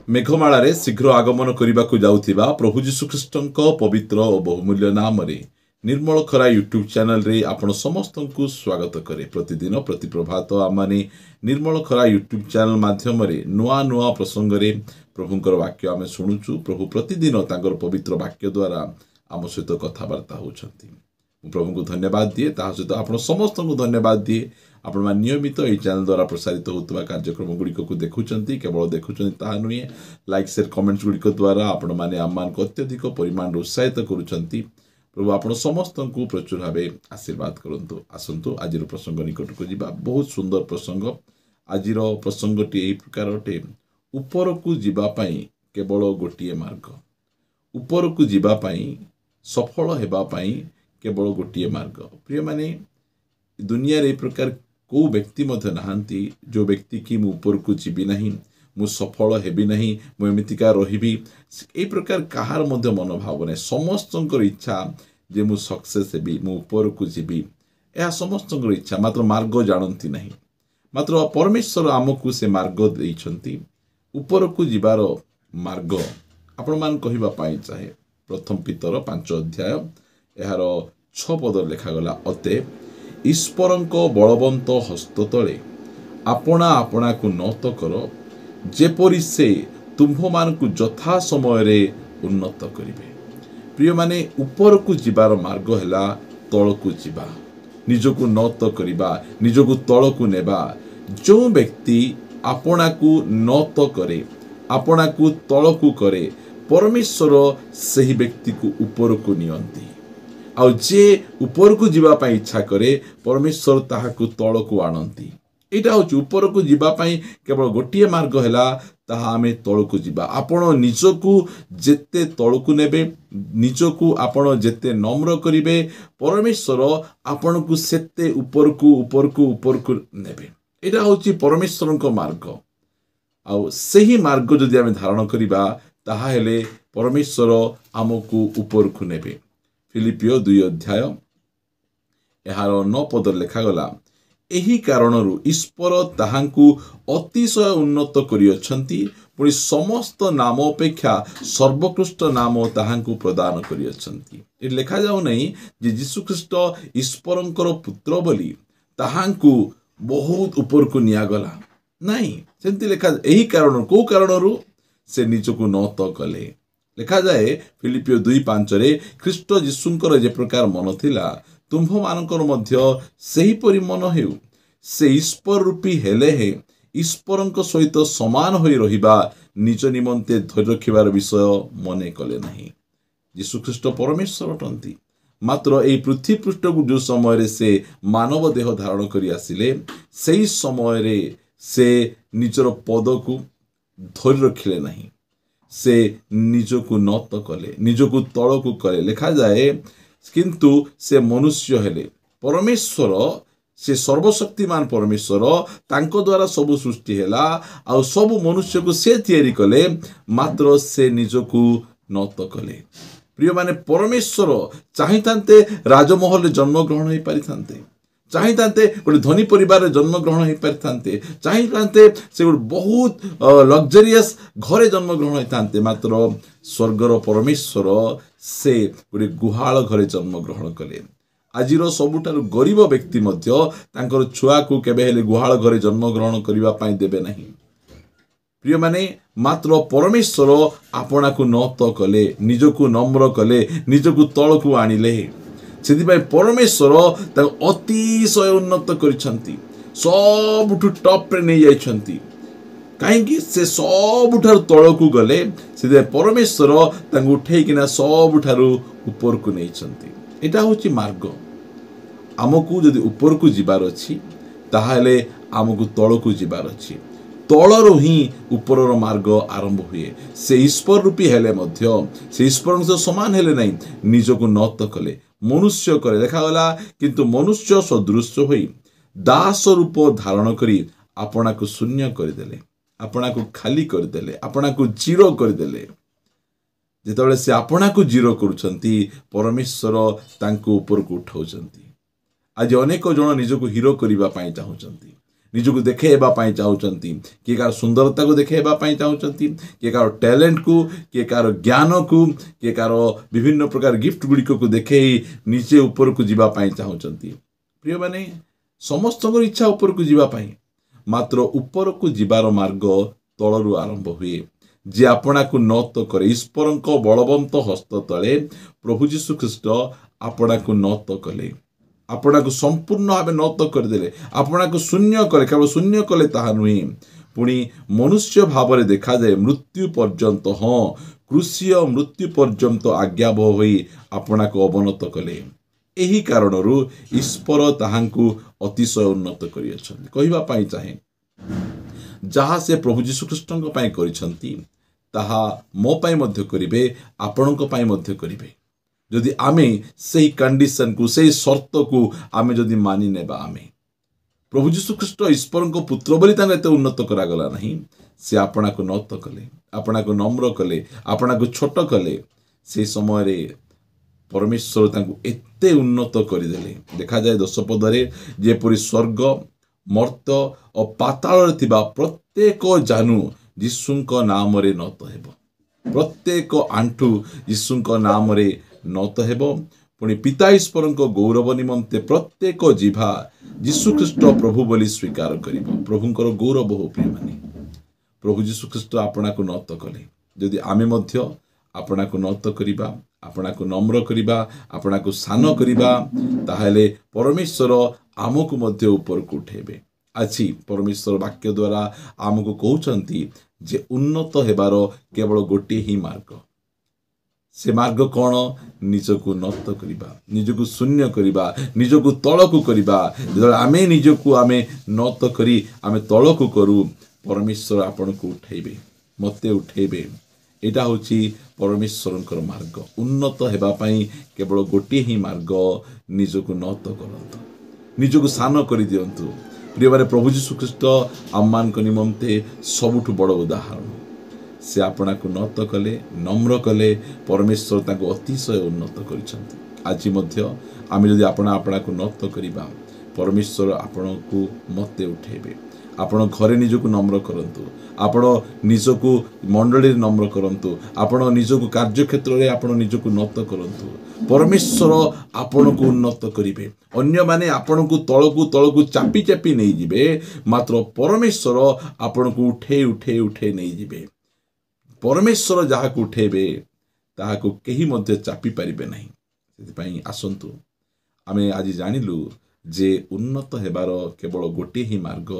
मेघमाळारे शीघ्र आगमन करने जाउथिबा प्रभु जीशुख्रीष्टଙ୍କ पवित्र और बहुमूल्य नाम रे निर्मल खरा यूट्यूब चैनल रे आपण समस्त को स्वागत करे। प्रतिदिन प्रति प्रभात आमाने निर्मल खरा यूट्यूब चैनल माध्यम रे नुआ नुआ प्रसंग रे प्रभुंकर वाक्य आमे शुणुचु। प्रभु प्रतिदिन तांकर पवित्र वाक्य द्वारा आम सहित कथबार्ता होउछंती। प्रभु को धन्यवाद दिए ता सहित आपण समस्त को धन्यवाद दिए आपण मान नियमित यही चैनल द्वारा प्रसारित होता कार्यक्रम गुड़िक को देखुंत केवल देखुंत ता नुहे लाइक शेयर कमेंट्स गुड़िक द्वारा आपण मैंने आम मान अत्यधिक परिमाण उत्साहित करुँच। प्रभु आपण समस्त को प्रचुर भाव आशीर्वाद करंतु। आसंतु आज प्रसंग निकट को जीवा। बहुत सुंदर प्रसंग। आज प्रसंगटी यही प्रकार अटे, ऊपर को जीवाई केवल गोटे मार्ग, ऊपर को जीवाई सफल होगापाई केवल गोटे मार्ग। प्रिय माने दुनिया रे प्रकार को व्यक्ति मध्य नहांती जो व्यक्ति की मु ऊपर को जीवी नहीं, मु सफल हेबी नहीं, मु एमितिका रहिबी ए प्रकार कहार मध्य मनोभाव नहीं। समस्तंकर इच्छा जे मु सक्सेस हेबी, मु ऊपर को जीवी, यह समस्तंकर इच्छा, मात्र मार्ग जानती नहीं। मात्र परमेश्वर आमको से मार्ग देइछंती। ऊपर को जीवार मार्ग आपण मान कहिबा पाई चाहे प्रथम पितर 5 अध्याय यार 6 पद लेखागला, अते ईश्वरंको बलवंत हस्त तले आपणा आपणा को नत कर, जेपरि से तुम्भ मान को यथा समय रे उन्नत करिवे। प्रिय माने ऊपर को जीवार मार्ग हैला तल को जीवा, निजको नत करिबा, निजको तल को नेबा। जो व्यक्ति आपणा को नत करे, आपणा को तल को करे, परमेश्वर सही व्यक्ति को ऊपर को नियंती। आउ जे ऊपर को जीवा इच्छा करे, परमेश्वर ताहाकु तल को आणती। एटा होची ऊपर को जीवा केवल गोटे मार्ग हैला ताहा आमे तल को जीवा। आपण निजको जेते तल को नेबे, निजको आपण जेते नम्र करिवे, परमेश्वर आपण को सेते ऊपर को नेबे। एटा होची परमेश्वरक मार्ग। आउ सही मार्ग जदि आमे धारण करिबा ताहा हेले परमेश्वर आमको ऊपर को नेबे। फिलिपियो 2 अध्याय यार 9 पद लेखागला, एही कारणरू ईश्वर ताहांकु अतिशय उन्नत करियछंती, पुणी समस्त नाम अपेक्षा सर्वोत्कृष्ट नाम ताहांकु प्रदान करियछंती। ए लेखा जाउ नहीं जे यीशु ख्रीष्ट ईश्वरंकर पुत्र बोली ताहांकु बहुत ऊपर को नियागला नहीं, सेंती लेखा। एही कारण को कारणरू से निजको नत कले। लिखा जाए फिलिपियो 2:5 रे, ख्रीष्ट जीशुंकर जे प्रकार मन थिला तुम्भ मानकर मध्य सही परि मन हेउ, से ईश्वर रूपी हेले हे ईश्वरंक सहित समान होई रहिबा निज निमंते धैर्य रखिबार विषय मने कले नहीं। यीशु ख्रीष्ट परमेश्वर अटंती। मात्र एई पृथ्वी पृष्ठ को जो समय रे से मानव देह धारण करी आसिले, सेई समय रे से निजर पद को धैर्य रखिले नहीं, से निजको नत कले, निजको तल को कले। लिखा जाए किंतु से मनुष्य हेले, परमेश्वर से सर्वशक्तिमान परमेश्वर तांको द्वारा सब सृष्टि हैला, आ सब मनुष्य को से तैयारी कले, मात्र से निजको नत कले। प्रिय माने परमेश्वर चाहितांते राजमहल जन्म ग्रहण हो पारि थांते, चाहितांते गोटे धनी परिवार जन्म ग्रहण हो पारि थांते, चाहितांते से गोटे बहुत लग्जरियस घरे जन्म ग्रहण होते, मात्र स्वर्गर परमेश्वर से गोटे गुहाल घरे जन्म ग्रहण कले। आजिर सबुठारु गरीब व्यक्ति मध्य तांकर छुआ को केबे हेले गुहाल घरे जन्म ग्रहण करिबा पई देबे नहीं। प्रिय माने मात्र परमेश्वर आपणा को नत कले, निजको नम्र कले, निजको तल को आनिले। सेदिपाई परमेश्वर ताको अतिशय उन्नत करिसंती, सबुठु टॉप रे नै जाइछंती। कहीं से सबुठारु तल को गले, से परमेश्वर तांको उठै किना सबुठारु ऊपर को नैछंती। एटा होची मार्ग। आमको जदि ऊपर को जीवार अछि ताहाले आमको तल को जीवार अछि। तलरु ही ऊपर मार्ग आरंभ हुए। से ईश्वर रूपी हेले मध्य से ईश्वर से समान हेले नहीं, निजको नत कले, मनुष्य करे। देखागला किंतु मनुष्य सदृश होई दास रूप धारण करी आपणा को शून्य करदेले, आपणा को खाली करदेले, आपणा को जीरो करदेले। जेतबेले से आपणा को जीरो करूछंती, परमेश्वर तांको ऊपर को उठाउछंती। आज अनेक जन निजको हीरो करिबा पई चाहुछंती, निजको देखा चाहती किए कार सुंदरता को देखा चाहती किए कार टैलेंट को किए कार ज्ञान को किए कार विभिन्न प्रकार गिफ्ट गुड़िक को देखे निजे ऊपर को जीवाई चाहती प्रिय माने समस्त इच्छा ऊपर को जीवाई मात्र ऊपर को जीवार मार्ग तलरू आरंभ हुए जे आपना को नत करे ईश्वर बलवंत हस्त तले प्रभु जीशु ख्रीस्ट आपना को नत कले आपना को संपूर्ण भाव नत करदे आपना को शून्य कले केवल शून्य कले ताहा नुहे पुणी मनुष्य भाव देखा जाए मृत्यु पर्यंत हाँ कृषीय मृत्यु पर्यंत आज्ञाबह होई आपना को अवनत कले एही कारणरू ईश्वर ताहांकु अतिशय उन्नत करियछन्ति कहिबा पाई चाहे जहाँ से प्रभु जीशु ख्रीष्टଙ୍କ ପାଇଁ କରିଛନ୍ତି ताहा मो पाई मध्य करिवे आपणଙ୍କ ପାଇଁ मध्य करिवे जदि आमे सेही कंडीशन को सेही शर्त को आमे जदि मानि नेबा आमे प्रभु जीशु ख्रीष्ट ईश्वरଙ୍କ पुत्र बोली तांगे एते उन्नत करा गला नहीं से आपणा को नत कले आपणा को नम्र कले आपणा को छोट कले से समय रे परमेश्वर तांको एते उन्नत करदेले देखा जाए 10 पदरे जेपरि स्वर्ग मर्त और पाताल प्रत्येक जानू यीशुंक नाम रे नत हेबो प्रत्येक आंठू यीशुंक नाम रे नत हेबो पुणी पिता ईश्वरंक गौरव निमंते प्रत्येक जिभा यीशु ख्रीष्ट प्रभु बोली स्वीकार करिबो प्रभुंकर गौरव हो प्रिय माने प्रभु यीशु ख्रीष्ट आपना को नत कले जदि आमे मध्य आपना को नत करिबा आपना को नम्र करिबा आपना को सान करिबा ताहेले परमेश्वर आमको मध्य ऊपर को उठेबे आज परमेश्वर वाक्य द्वारा आमको कहउचंती जे उन्नत हेबार केवल गोटे ही मार्ग से मार्ग कौन निजको नत करिबा निजको शून्य करिबा निजको तळको करिबा जदि आमे निजको आमे नत करी आमे तळको करू परमेश्वर आपन को उठेबे मते उठेबे एटा होची परमेश्वरंकर मार्ग उन्नत हेबा पई केवल गोटे ही मार्ग निजको नत करंतु निजको सान करि दियंतु प्रिय माने प्रभु जीशु ख्रीष्ट आम्मान को निमंते सबुठु बड़ उदाहरण से आपना को नत कले नम्र कले परमेश्वर ताको अतिशय उन्नत करिसंती आज मध्य आमे जदि आपना को नत करिबा परमेश्वर आपन को मते उठेबे आपण घरे निजको नम्र करंतु आपण निजको मंडली नम्र करंतु आपण निजको कार्य क्षेत्र रे आपण निजको नत करंतु परमेश्वर आपण को उन्नत करिवे अन्य माने आपण को तळकु चापी चापी नै जिवे मात्र परमेश्वर आपण को उठे उठे उठे नै जिवे परमेश्वर जहा को उठेबे ताहा को केही मध्ये चापी परिबे नहीं सेति पई आसंतु आमे आज जानिलु जे उन्नत हेबार केवल गोटे ही मार्ग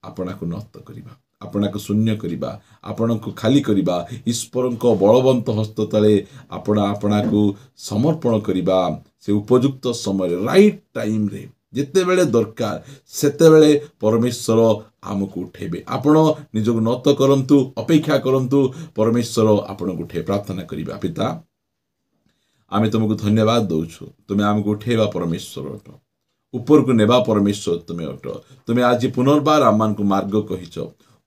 आपना को नत करिबा आपना को शून्य करिबा आपना को खाली करिबा ईश्वरंक बलवंत हस्त तले आपना को समर्पण करिबा से उपयुक्त समय राइट टाइम रे जेते बेले दरकार सेते बेले परमेश्वर आमको उठेबे आपण निजको नत करंतु अपेक्षा करंतु परमेश्वर आपण को उठे प्रार्थना करिबा पिता आमे तुमको धन्यवाद दउछु तुमे आमको उठेबा परमेश्वर अट ऊपर को नेबा परमेश्वर तुमे अट तुमे आज पुनर्बार आमान को मार्ग कहिच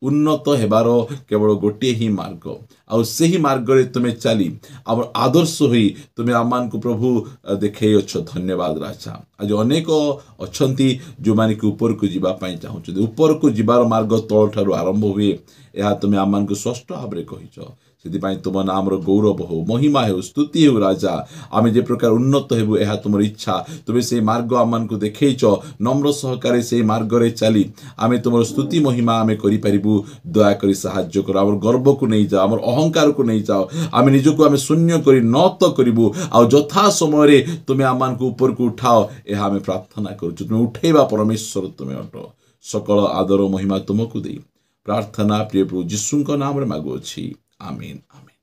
उन्नत हेबार केवल गोटे ही मार्ग आ से ही मार्ग रे तुमे चली आम आदर्श होई तुमे आमान को प्रभु देखे अच्छ धन्यवाद राजा आज अनेक अछंती जो माने कि ऊपर को जीवा पाई चाहू ऊपर को जीवार मार्ग तल ठारू आरंभ हुए यह तुमे आमान को स्पष्ट भाव रे कहिच से तुम नाम गौरव हो महिमा हो स्तुति हो राजा आमे जे प्रकार उन्नत हेबु एहा तुम इच्छा तुमे से मार्ग आमान को देखैच नम्र सहकारे से मार्ग रे चली आमे तुम स्तुति महिमा आमे करि परिबु दया करी साहाय्य कर हमर गर्व को नहीं जाओ हमर अहंकार को नहीं जाओ आमे निजको आमे शून्य करी नत करिबु आ यथा समय रे तुमे आमान को ऊपर को उठाओ एहा आमे प्रार्थना करूछु तुमे उठेबा परमेश्वर तुमे अट सकल आदर महिमा तुमको देई प्रार्थना प्रिय प्रभु यीशुंक नाम रे मागुछि आमीन आमीन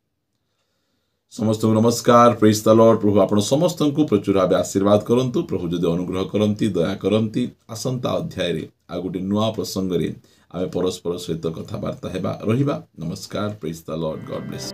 समस्त को नमस्कार प्रेज द लॉर्ड प्रभु आपण समस्त को प्रचुर भाव आशीर्वाद करंतु प्रभु जदि अनुग्रह करंती दया करंती आसंता अध्याय रे आ गोटे नुआ प्रसंग रे आमे परस्पर सहित कथावार्ता हेबा रहिबा नमस्कार praise the Lord God bless